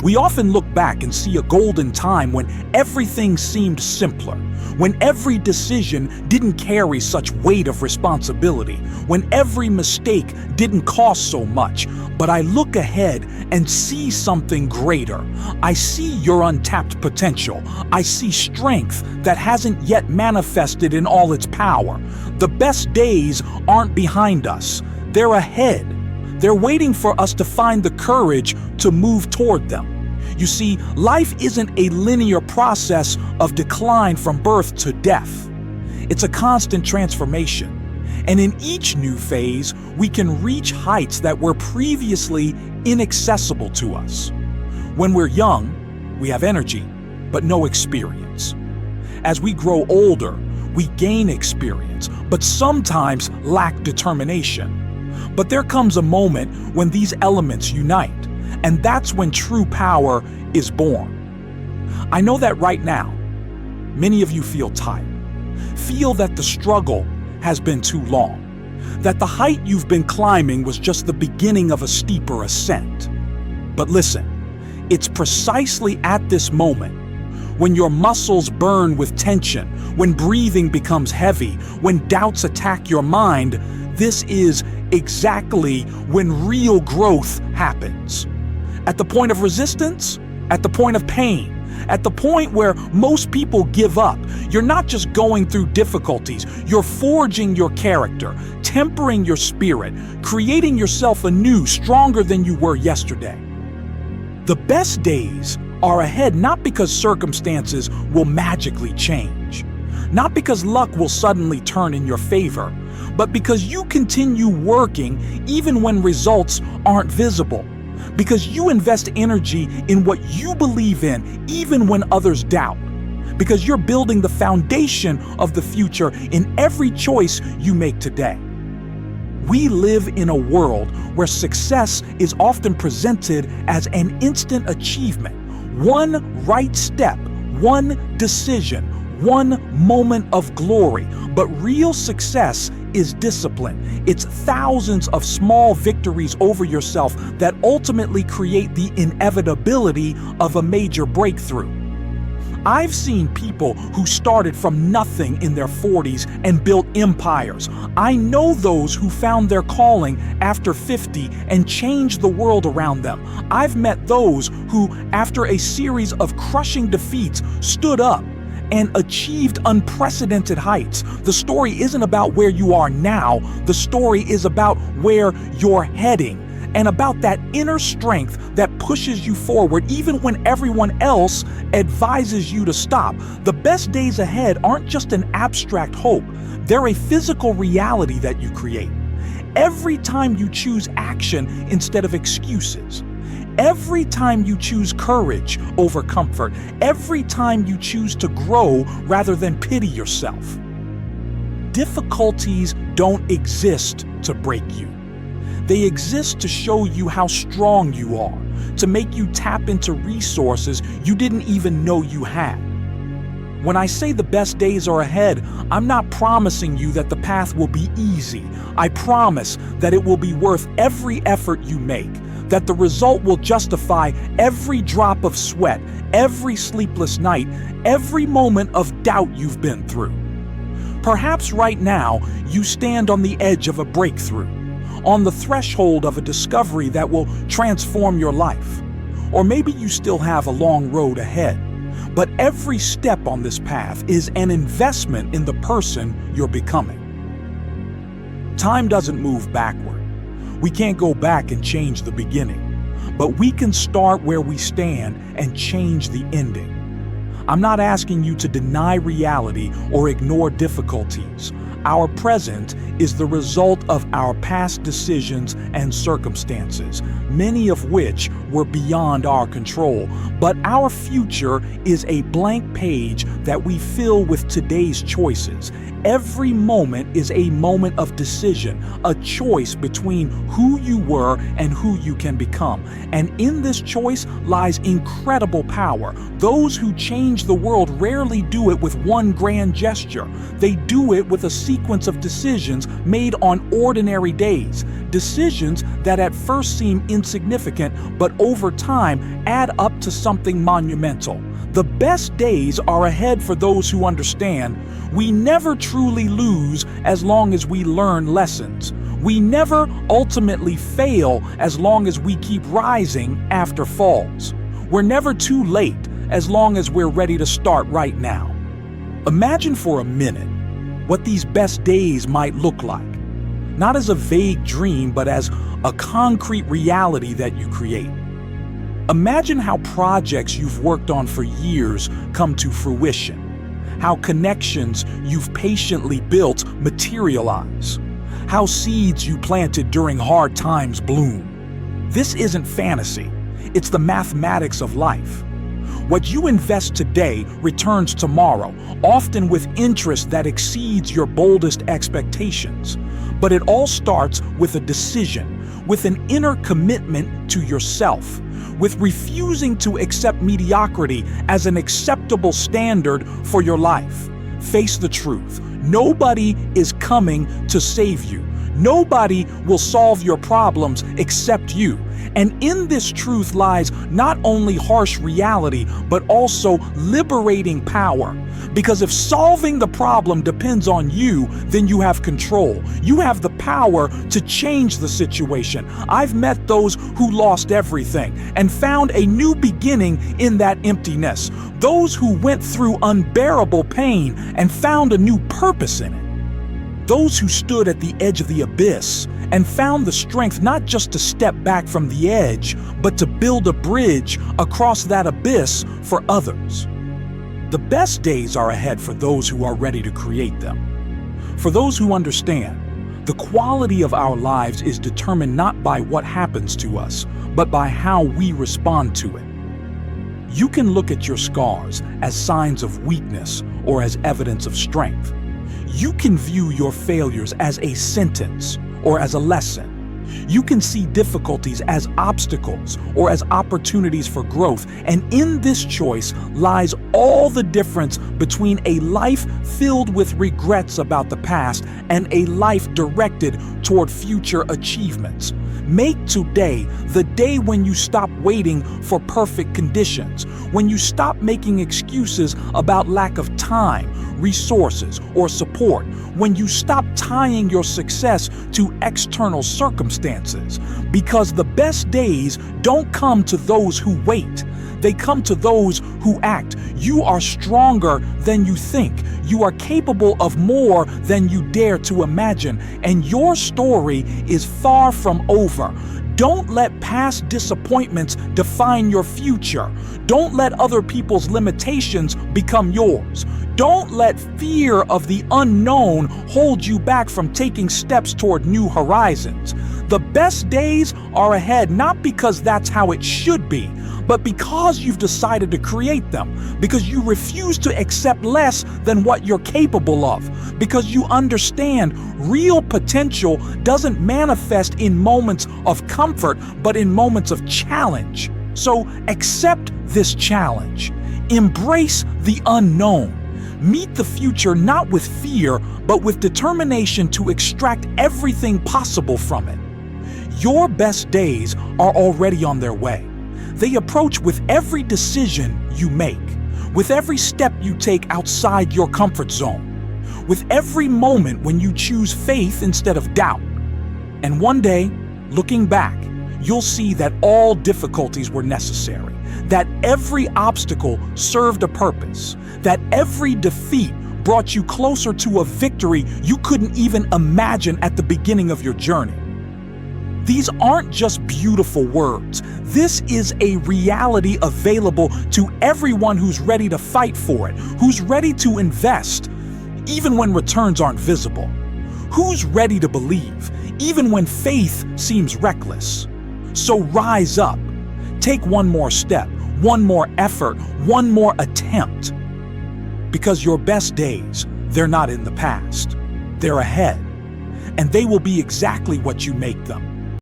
We often look back and see a golden time when everything seemed simpler, when every decision didn't carry such weight of responsibility, when every mistake didn't cost so much. But I look ahead and see something greater. I see your untapped potential. I see strength that hasn't yet manifested in all its power. The best days aren't behind us. They're ahead. They're waiting for us to find the courage to move toward them. You see, life isn't a linear process of decline from birth to death. It's a constant transformation. And in each new phase, we can reach heights that were previously inaccessible to us. When we're young, we have energy, but no experience. As we grow older, we gain experience, but sometimes lack determination. But there comes a moment when these elements unite, and that's when true power is born. I know that right now, many of you feel tired, feel that the struggle has been too long, that the height you've been climbing was just the beginning of a steeper ascent. But listen, it's precisely at this moment, when your muscles burn with tension, when breathing becomes heavy, when doubts attack your mind, this is exactly when real growth happens. At the point of resistance, at the point of pain, at the point where most people give up, you're not just going through difficulties, you're forging your character, tempering your spirit, creating yourself anew, stronger than you were yesterday. The best days are ahead not because circumstances will magically change, not because luck will suddenly turn in your favor, but because you continue working even when results aren't visible. Because you invest energy in what you believe in, even when others doubt. Because you're building the foundation of the future in every choice you make today. We live in a world where success is often presented as an instant achievement. One right step, one decision, one moment of glory. But real success is discipline. It's thousands of small victories over yourself that ultimately create the inevitability of a major breakthrough. I've seen people who started from nothing in their 40s and built empires. I know those who found their calling after 50 and changed the world around them. I've met those who, after a series of crushing defeats, stood up and achieved unprecedented heights. The story isn't about where you are now. The story is about where you're heading and about that inner strength that pushes you forward even when everyone else advises you to stop. The best days ahead aren't just an abstract hope. They're a physical reality that you create. Every time you choose action instead of excuses, every time you choose courage over comfort, every time you choose to grow rather than pity yourself. Difficulties don't exist to break you. They exist to show you how strong you are, to make you tap into resources you didn't even know you had. When I say the best days are ahead, I'm not promising you that the path will be easy. I promise that it will be worth every effort you make, that the result will justify every drop of sweat, every sleepless night, every moment of doubt you've been through. Perhaps right now, you stand on the edge of a breakthrough, on the threshold of a discovery that will transform your life. Or maybe you still have a long road ahead, but every step on this path is an investment in the person you're becoming. Time doesn't move backward. We can't go back and change the beginning, but we can start where we stand and change the ending. I'm not asking you to deny reality or ignore difficulties. Our present is the result of our past decisions and circumstances, many of which were beyond our control. But our future is a blank page that we fill with today's choices. Every moment is a moment of decision, a choice between who you were and who you can become. And in this choice lies incredible power. Those who change the world rarely do it with one grand gesture. They do it with a sequence of decisions made on ordinary days, decisions that at first seem insignificant but over time add up to something monumental. The best days are ahead for those who understand we never truly lose as long as we learn lessons. We never ultimately fail as long as we keep rising after falls. We're never too late as long as we're ready to start right now. Imagine for a minute what these best days might look like. Not as a vague dream, but as a concrete reality that you create. Imagine how projects you've worked on for years come to fruition. How connections you've patiently built materialize. How seeds you planted during hard times bloom. This isn't fantasy. It's the mathematics of life. What you invest today returns tomorrow, often with interest that exceeds your boldest expectations. But it all starts with a decision, with an inner commitment to yourself, with refusing to accept mediocrity as an acceptable standard for your life. Face the truth. Nobody is coming to save you. Nobody will solve your problems except you. And in this truth lies not only harsh reality, but also liberating power. Because if solving the problem depends on you, then you have control. You have the power to change the situation. I've met those who lost everything and found a new beginning in that emptiness. Those who went through unbearable pain and found a new purpose in it. Those who stood at the edge of the abyss and found the strength not just to step back from the edge, but to build a bridge across that abyss for others. The best days are ahead for those who are ready to create them. For those who understand, the quality of our lives is determined not by what happens to us, but by how we respond to it. You can look at your scars as signs of weakness or as evidence of strength. You can view your failures as a sentence or as a lesson. You can see difficulties as obstacles or as opportunities for growth. And in this choice lies all the difference between a life filled with regrets about the past and a life directed toward future achievements. Make today the day when you stop waiting for perfect conditions, when you stop making excuses about lack of time, resources, or support, when you stop tying your success to external circumstances. Because the best days don't come to those who wait. They come to those who act. You are stronger than you think. You are capable of more than you dare to imagine. And your story is far from over. Don't let past disappointments define your future. Don't let other people's limitations become yours. Don't let fear of the unknown hold you back from taking steps toward new horizons. The best days are ahead not because that's how it should be, but because you've decided to create them, because you refuse to accept less than what you're capable of, because you understand real potential doesn't manifest in moments of comfort, but in moments of challenge. So accept this challenge. Embrace the unknown. Meet the future not with fear, but with determination to extract everything possible from it. Your best days are already on their way. They approach with every decision you make, with every step you take outside your comfort zone, with every moment when you choose faith instead of doubt. And one day, looking back, you'll see that all difficulties were necessary, that every obstacle served a purpose, that every defeat brought you closer to a victory you couldn't even imagine at the beginning of your journey. These aren't just beautiful words. This is a reality available to everyone who's ready to fight for it, who's ready to invest, even when returns aren't visible, who's ready to believe, even when faith seems reckless. So rise up. Take one more step, one more effort, one more attempt. Because your best days, they're not in the past. They're ahead. And they will be exactly what you make them.